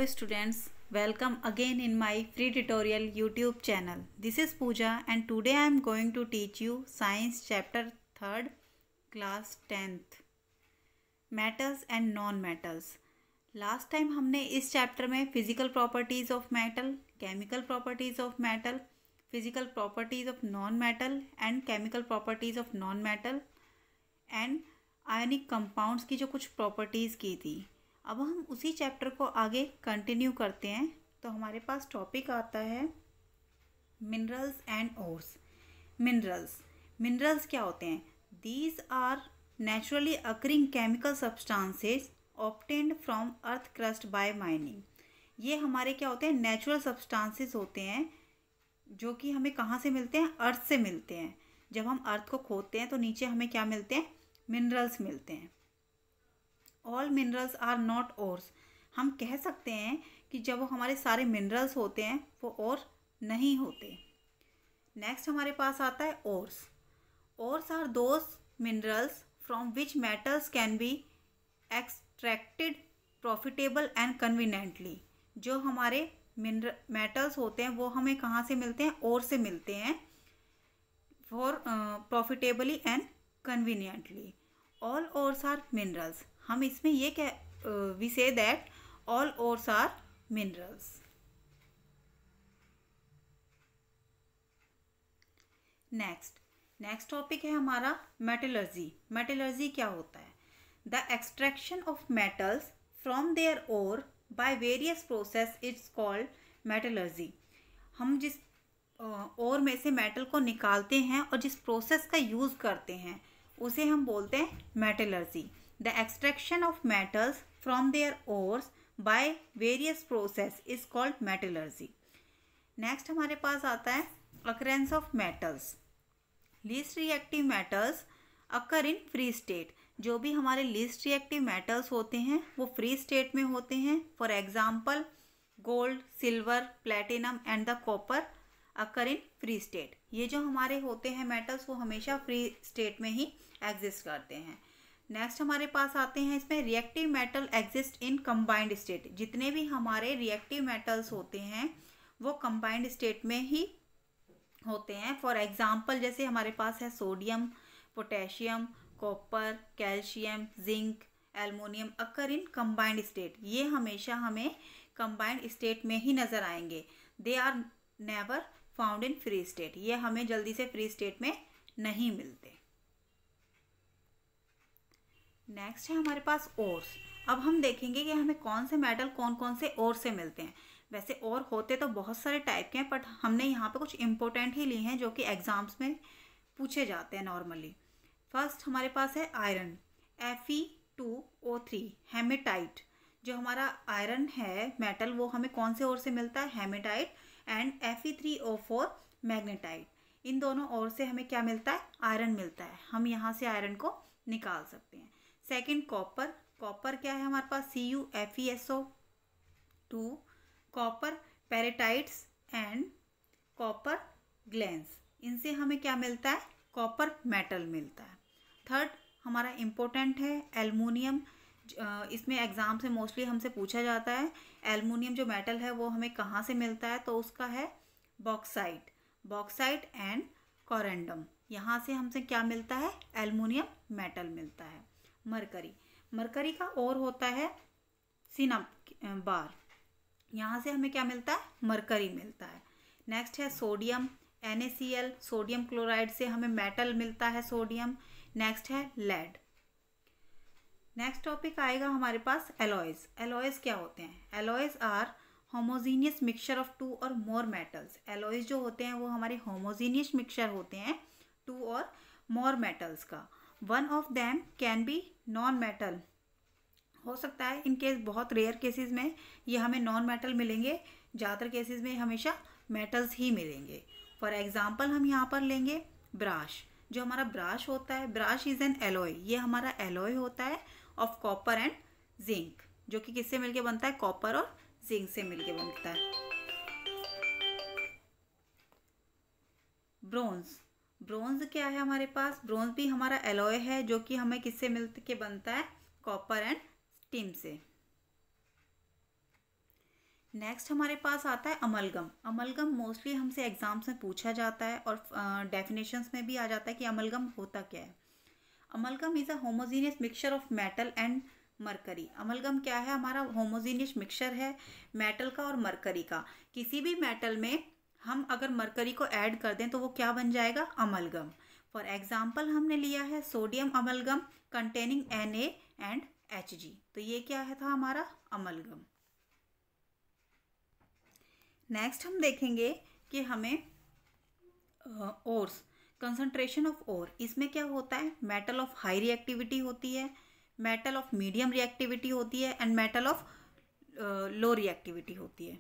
students, welcome again in my free tutorial YouTube channel. This is Pooja and today I am going to teach you Science chapter 3rd class 10th Metals and Non-Metals. Last time हमने इस chapter में physical properties of metal, chemical properties of metal, physical properties of non metal and chemical properties of non metal and ionic compounds की जो कुछ properties की थी। अब हम उसी चैप्टर को आगे कंटिन्यू करते हैं। तो हमारे पास टॉपिक आता है मिनरल्स एंड ओर्स। मिनरल्स क्या होते हैं? These are naturally occurring chemical substances obtained from earth crust by mining. ये हमारे क्या होते हैं? नेचुरल सब्सटेंसेस होते हैं जो कि हमें कहाँ से मिलते हैं? अर्थ से मिलते हैं। जब हम अर्थ को खोदते हैं तो नीचे हमें क्या मिलते हैं? मिनरल्स मिलते हैं। All minerals are not ores. हम कह सकते हैं कि जब हमारे सारे मिनरल्स होते हैं वो और नहीं होते। नेक्स्ट हमारे पास आता है ores. Ores are those minerals from which metals can be extracted profitable and conveniently. जो हमारे मेटल्स होते हैं वो हमें कहाँ से मिलते हैं? ओर से मिलते हैं for profitably and conveniently. All ores are minerals. हम इसमें ये कह we say that all ores are minerals. Next topic है हमारा मेटलर्जी। मेटलर्जी क्या होता है? The extraction of metals from their ore by various process it's called metallurgy. हम जिस ओर में से मेटल को निकालते हैं और जिस प्रोसेस का यूज़ करते हैं उसे हम बोलते हैं metallurgy. The extraction of metals from their ores by various process is called metallurgy. Next हमारे पास आता है occurrence of metals. Least reactive metals occur in free state. जो भी हमारे लीस्ट रिएक्टिव मेटल्स होते हैं वो फ्री स्टेट में होते हैं। For example gold, silver, platinum and the copper occur in free state. ये जो हमारे होते हैं मेटल्स वो हमेशा फ्री स्टेट में ही एग्जिस्ट करते हैं। नेक्स्ट हमारे पास आते हैं इसमें reactive metal exist in combined state. जितने भी हमारे रिएक्टिव मेटल्स होते हैं वो कंबाइंड स्टेट में ही होते हैं। फॉर एग्जाम्पल जैसे हमारे पास है sodium, potassium, copper, calcium, zinc, aluminium occur in combined state. ये हमेशा हमें कंबाइंड स्टेट में ही नज़र आएंगे। They are never found in free state. ये हमें जल्दी से फ्री स्टेट में नहीं मिलते। नेक्स्ट है हमारे पास ओर्स। अब हम देखेंगे कि हमें कौन से मेटल कौन कौन से ओर से मिलते हैं। वैसे और होते तो बहुत सारे टाइप के हैं बट हमने यहाँ पे कुछ इंपॉर्टेंट ही लिए हैं जो कि एग्जाम्स में पूछे जाते हैं नॉर्मली। फर्स्ट हमारे पास है आयरन, Fe2O3 हेमेटाइट। जो हमारा आयरन है मेटल वो हमें कौन से ओर से मिलता है? हेमेटाइट। And Fe3O4 magnetite. इन दोनों ओर से हमें क्या मिलता है? आयरन मिलता है। हम यहाँ से आयरन को निकाल सकते हैं। Second copper. कॉपर क्या है हमारे पास? CuFeSO2। Copper pyrites and copper glance. इनसे हमें क्या मिलता है? कॉपर मेटल मिलता है। थर्ड हमारा इम्पोर्टेंट है एल्युमिनियम। इसमें एग्जाम से मोस्टली हमसे पूछा जाता है एल्युमिनियम जो मेटल है वो हमें कहाँ से मिलता है? तो उसका है बॉक्साइट एंड कोरेंडम। यहाँ से हमसे क्या मिलता है? एल्युमिनियम मेटल मिलता है। मरकरी का और होता है सिनाबार। यहाँ से हमें क्या मिलता है? मरकरी मिलता है। नेक्स्ट है सोडियम, NaCl। सोडियम क्लोराइड से हमें मेटल मिलता है सोडियम। नेक्स्ट है लेड। नेक्स्ट टॉपिक आएगा हमारे पास एलॉयज। एलॉयज क्या होते हैं? Alloys are homogeneous mixture of two और मोर मेटल्स। एलॉयज जो होते हैं वो हमारे होमोजीनियस मिक्सचर होते हैं टू और मोर मेटल्स का। One of them can be non metal. हो सकता है इन केस बहुत रेयर केसेस में ये हमें नॉन मेटल मिलेंगे, ज़्यादातर केसेस में हमेशा मेटल्स ही मिलेंगे। फॉर एग्जांपल हम यहाँ पर लेंगे ब्राश। जो हमारा ब्राश होता है, ब्राश इज़ एन एलॉय। ये हमारा एलॉय होता है ऑफ कॉपर एंड जिंक, जो कि किससे मिलके बनता है? कॉपर और जिंक से मिलके बनता है। ब्रोंज क्या है हमारे पास? ब्रोंज भी हमारा एलॉय है जो कि हमें किससे मिल के बनता है? कॉपर एंड टिन से। नेक्स्ट हमारे पास आता है अमलगम। अमलगम मोस्टली हमसे एग्जाम्स में पूछा जाता है और डेफिनेशंस में भी आ जाता है कि अमलगम होता क्या है। Amalgam is a homogeneous mixture of metal and mercury. Amalgam क्या है? हमारा होमोजीनियस मिक्सचर है मेटल का और मरकरी का। किसी भी मेटल में हम अगर मरकरी को ऐड कर दें तो वो क्या बन जाएगा? अमलगम। फॉर एग्जाम्पल हमने लिया है sodium amalgam containing Na and Hg। तो ये क्या है था हमारा अमलगम। नेक्स्ट हम देखेंगे कि हमें ओर्स, कंसंट्रेशन ऑफ ओर, इसमें क्या होता है? मेटल ऑफ हाई रिएक्टिविटी होती है, मेटल ऑफ मीडियम रिएक्टिविटी होती है and metal of low reactivity होती है।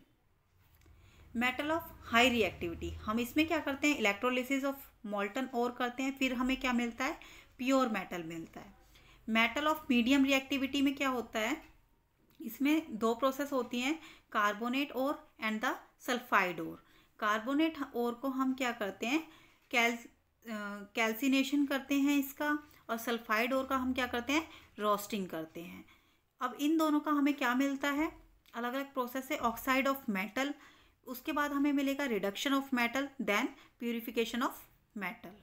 मेटल ऑफ हाई रिएक्टिविटी, हम इसमें क्या करते हैं? इलेक्ट्रोलिसिस ऑफ मोल्टन ओर करते हैं, फिर हमें क्या मिलता है? प्योर मेटल मिलता है। मेटल ऑफ मीडियम रिएक्टिविटी में क्या होता है? इसमें दो प्रोसेस होती हैं, carbonate ore and the sulphide ore. Carbonate ore को हम क्या करते हैं? कैल्सिनेशन करते हैं इसका, और सल्फाइड ओर का हम क्या करते हैं? रोस्टिंग करते हैं। अब इन दोनों का हमें क्या मिलता है? अलग अलग प्रोसेस है। ऑक्साइड ऑफ मेटल, उसके बाद हमें मिलेगा reduction of metal, then purification of metal.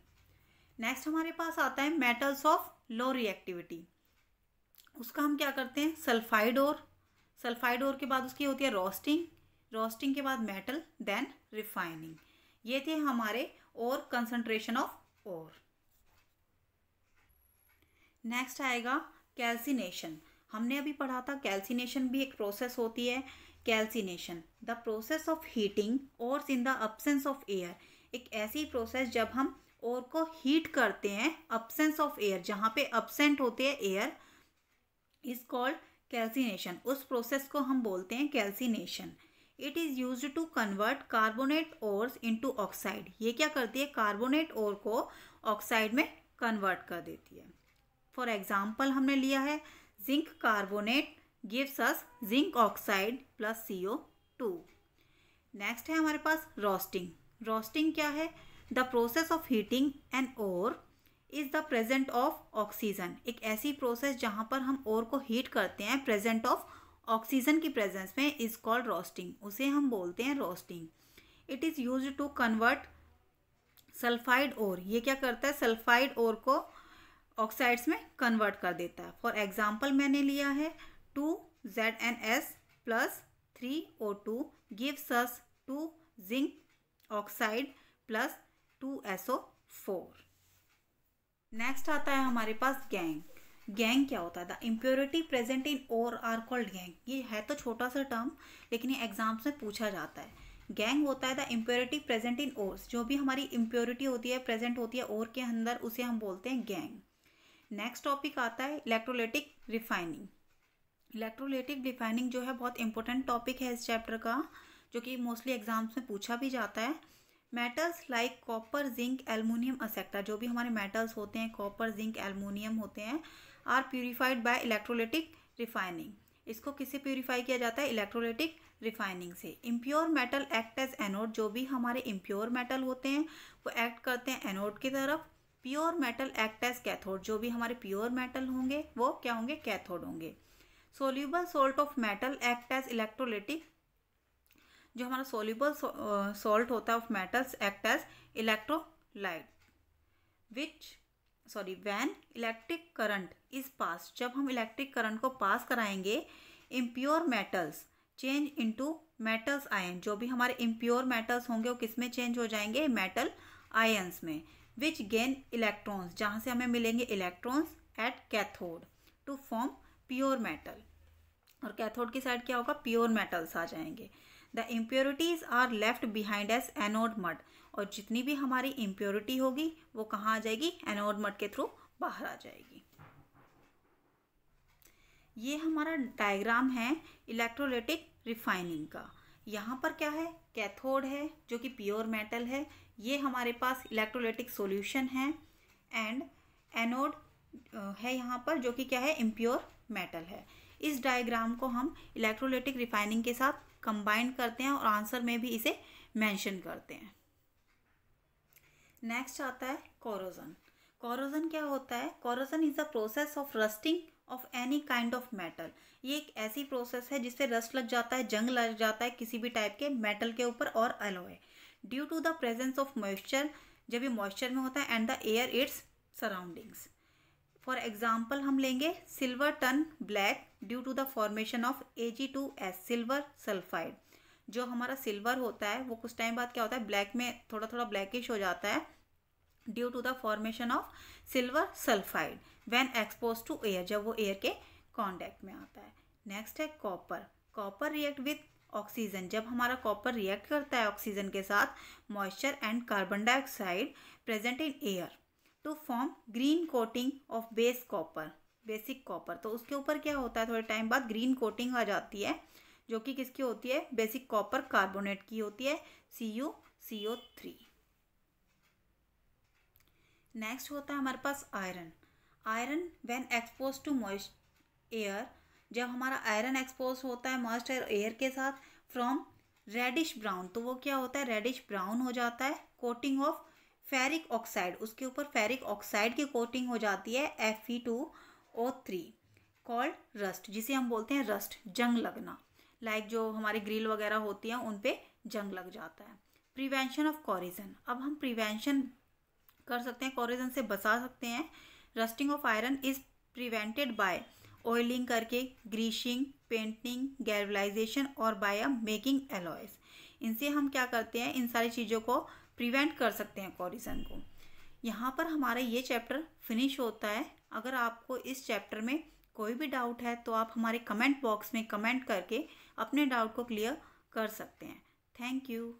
Next हमारे पास आता है मेटल्स ऑफ लो रिएक्टिविटी। उसका हम क्या करते हैं? सल्फाइड ओर, सल्फाइड ओर के बाद उसकी होती है रोस्टिंग, रोस्टिंग के बाद मेटल, देन रिफाइनिंग। ये थे हमारे और कंसंट्रेशन ऑफ ओर। नेक्स्ट आएगा कैल्सिनेशन। हमने अभी पढ़ा था कैल्सिनेशन भी एक प्रोसेस होती है। Calcination, the process of heating ores in the absence of air. एक ऐसी प्रोसेस जब हम ओर को हीट करते हैं अब्सेंस ऑफ एयर, जहाँ पे अब्सेंट होते हैं एयर, इज कॉल्ड कैल्सिनेशन। उस प्रोसेस को हम बोलते हैं calcination. It is used to convert carbonate ores into oxide. ये क्या करती है? कार्बोनेट ओर को ऑक्साइड में कन्वर्ट कर देती है। फॉर एग्जाम्पल हमने लिया है zinc carbonate gives us zinc oxide plus CO2। Next है हमारे पास रोस्टिंग। रोस्टिंग क्या है? The process of heating an ore is the present of oxygen. एक ऐसी प्रोसेस जहाँ पर हम ओर को हीट करते हैं प्रेजेंट ऑफ ऑक्सीजन की प्रेजेंस में, इज कॉल्ड रोस्टिंग। उसे हम बोलते हैं roasting. It is used to convert sulphide ore. ये क्या करता है? सल्फाइड ओर को ऑक्साइड्स में कन्वर्ट कर देता है। फॉर एग्जाम्पल मैंने लिया है 2ZnS plus 3O2 gives us 2 zinc oxide plus 2SO4। Next आता है हमारे पास गैंग। गैंग क्या होता है? The impurity present in ore are called gangue. ये है तो छोटा सा टर्म, लेकिन ये एग्जाम्स में पूछा जाता है। गैंग होता है the impurity present in ores. जो भी हमारी इम्प्योरिटी होती है, प्रेजेंट होती है ओर के अंदर, उसे हम बोलते हैं गैंग। नेक्स्ट टॉपिक आता है इलेक्ट्रोलाइटिक रिफाइनिंग। इलेक्ट्रोलाइटिक रिफाइनिंग जो है बहुत इंपॉर्टेंट टॉपिक है इस चैप्टर का, जो कि मोस्टली एग्जाम्स में पूछा भी जाता है। Metals like copper, zinc, aluminium etcetera, जो भी हमारे मेटल्स होते हैं, कॉपर, जिंक, एल्युमिनियम होते हैं, are purified by electrolytic refining. इसको किससे प्यूरिफाई किया जाता है? इलेक्ट्रोलाइटिक रिफाइनिंग से। Impure metal act as anode. जो भी हमारे इम्प्योर मेटल होते हैं वो एक्ट करते हैं एनोड की तरफ। Pure metal act as cathode. जो भी हमारे प्योर मेटल होंगे वो क्या होंगे? कैथोड होंगे। Soluble salt of metal act as electrolytic. जो हमारा सोल्यूबल सॉल्ट होता है of metals act as electrolyte. When electric current is pass. जब हम इलेक्ट्रिक करंट को पास कराएंगे, impure metals change into metals ion. जो भी हमारे इम्प्योर मेटल्स होंगे वो किस में चेंज हो जाएंगे? मेटल आयंस में। विच गेन इलेक्ट्रॉन्स, जहाँ से हमें मिलेंगे electrons at cathode to form pure metal. और कैथोड की साइड क्या होगा? प्योर मेटल्स आ जाएंगे। The impurities are left behind as anode mud. और जितनी भी हमारी इम्प्योरिटी होगी वो कहाँ आ जाएगी? एनोड मड के थ्रू बाहर आ जाएगी। ये हमारा डायग्राम है इलेक्ट्रोलाइटिक रिफाइनिंग का। यहाँ पर क्या है? कैथोड है जो कि प्योर मेटल है। ये हमारे पास इलेक्ट्रोलाइटिक सॉल्यूशन है। एंड एनोड है यहाँ पर, जो कि क्या है? इम्प्योर मेटल है। इस डायग्राम को हम इलेक्ट्रोलाइटिक रिफाइनिंग के साथ कंबाइन करते हैं और आंसर में भी इसे मेंशन करते हैं। नेक्स्ट आता है कोरोजन। कोरोजन क्या होता है? Corrosion is the process of rusting of any kind of metal. ये एक ऐसी प्रोसेस है जिससे रस्ट लग जाता है, जंग लग जाता है किसी भी टाइप के मेटल के ऊपर और alloy, due to the presence of moisture, जब ये मॉइस्चर में होता है, and the air its surroundings. For example हम लेंगे silver turn black due to the formation of Ag2S, silver sulphide. जो हमारा सिल्वर होता है वो कुछ टाइम बाद क्या होता है, ब्लैक में थोड़ा थोड़ा ब्लैकिश हो जाता है due to the formation of silver sulphide when expose to air, जब वो एयर के कॉन्टैक्ट में आता है। नेक्स्ट है copper. Copper react with oxygen, जब हमारा कॉपर रिएक्ट करता है ऑक्सीजन के साथ, moisture and carbon dioxide present in air to form green coating of base copper, basic copper. तो उसके ऊपर क्या होता है, थोड़े टाइम बाद ग्रीन कोटिंग आ जाती है, जो कि किसकी होती है, बेसिक कॉपर कार्बोनेट की होती है, CuCO3। नेक्स्ट होता है हमारे पास iron. Iron when expose to moist air, जब हमारा आयरन एक्सपोज होता है मॉइस्ट एयर के साथ, फ्रॉम रेडिश ब्राउन, तो वो क्या होता है, रेडिश ब्राउन हो जाता है। कोटिंग ऑफ फेरिक ऑक्साइड, उसके ऊपर फेरिक ऑक्साइड की कोटिंग हो जाती है, Fe2O3, कॉल्ड रस्ट, जिसे हम बोलते हैं रस्ट, जंग लगना। लाइक जो हमारी ग्रिल वगैरह होती हैं उन पे जंग लग जाता है। प्रिवेंशन ऑफ कॉरिजन, अब हम प्रिवेंशन कर सकते हैं, कॉरिजन से बचा सकते हैं। Rusting of iron is prevented by oiling करके, ग्रीशिंग, पेंटिंग, गैल्वनाइजेशन और बाय मेकिंग एलॉयज। इनसे हम क्या करते हैं, इन सारी चीज़ों को प्रिवेंट कर सकते हैं कॉरिजन को। यहाँ पर हमारा ये चैप्टर फिनिश होता है। अगर आपको इस चैप्टर में कोई भी डाउट है तो आप हमारे कमेंट बॉक्स में कमेंट करके अपने डाउट को क्लियर कर सकते हैं। Thank you.